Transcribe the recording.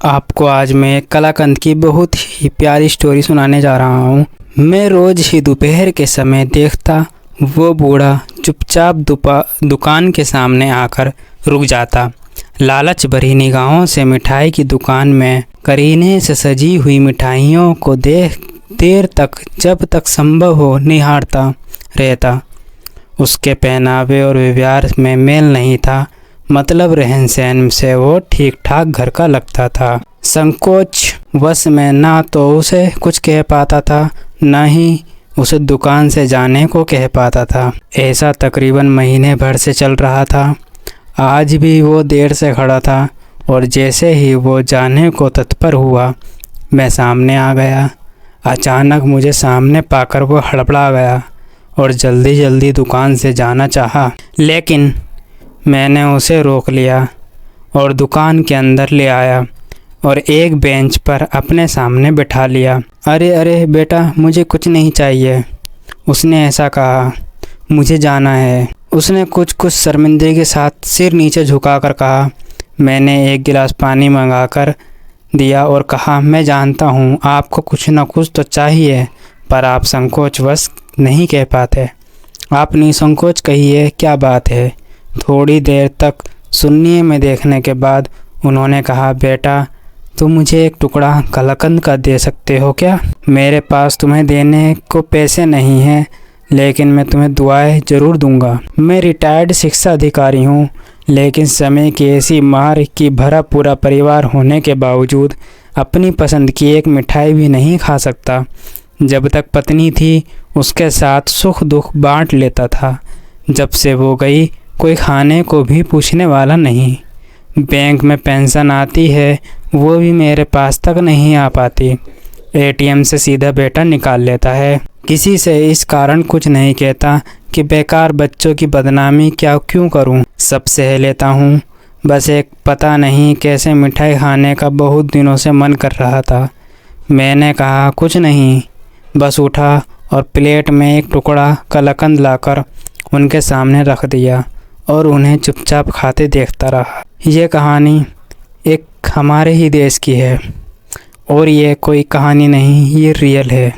आपको आज मैं कलाकंद की बहुत ही प्यारी स्टोरी सुनाने जा रहा हूँ। मैं रोज ही दोपहर के समय देखता वो बूढ़ा चुपचाप दुकान के सामने आकर रुक जाता। लालच भरी निगाहों से मिठाई की दुकान में करीने से सजी हुई मिठाइयों को देर तक जब तक संभव हो निहारता रहता। उसके पहनावे और व्यवहार में मेल नहीं था, मतलब रहन सहन से वो ठीक ठाक घर का लगता था। संकोच वश में ना तो उसे कुछ कह पाता था, ना ही उसे दुकान से जाने को कह पाता था। ऐसा तकरीबन महीने भर से चल रहा था। आज भी वो देर से खड़ा था और जैसे ही वो जाने को तत्पर हुआ, मैं सामने आ गया। अचानक मुझे सामने पाकर वो हड़बड़ा गया और जल्दी जल्दी दुकान से जाना चाहा, लेकिन मैंने उसे रोक लिया और दुकान के अंदर ले आया और एक बेंच पर अपने सामने बिठा लिया। अरे अरे बेटा, मुझे कुछ नहीं चाहिए, उसने ऐसा कहा। मुझे जाना है, उसने कुछ शर्मिंदगी के साथ सिर नीचे झुकाकर कहा। मैंने एक गिलास पानी मंगाकर दिया और कहा, मैं जानता हूँ आपको कुछ न कुछ तो चाहिए, पर आप संकोचवश नहीं कह पाते। आप निसंकोच कहिए, क्या बात है। थोड़ी देर तक सुनने में देखने के बाद उन्होंने कहा, बेटा तुम मुझे एक टुकड़ा कलाकंद का दे सकते हो क्या? मेरे पास तुम्हें देने को पैसे नहीं हैं, लेकिन मैं तुम्हें दुआएं ज़रूर दूंगा। मैं रिटायर्ड शिक्षा अधिकारी हूँ, लेकिन समय की ऐसी मार की भरा पूरा परिवार होने के बावजूद अपनी पसंद की एक मिठाई भी नहीं खा सकता। जब तक पत्नी थी उसके साथ सुख दुख बांट लेता था। जब से वो गई कोई खाने को भी पूछने वाला नहीं। बैंक में पेंशन आती है, वो भी मेरे पास तक नहीं आ पाती। एटीएम से सीधा बेटा निकाल लेता है। किसी से इस कारण कुछ नहीं कहता कि बेकार बच्चों की बदनामी क्यों करूं। सब सह लेता हूं, बस एक पता नहीं कैसे मिठाई खाने का बहुत दिनों से मन कर रहा था। मैंने कहा कुछ नहीं, बस उठा और प्लेट में एक टुकड़ा कलाकंद लाकर उनके सामने रख दिया और उन्हें चुपचाप खाते देखता रहा। ये कहानी एक हमारे ही देश की है और ये कोई कहानी नहीं, ये रियल है।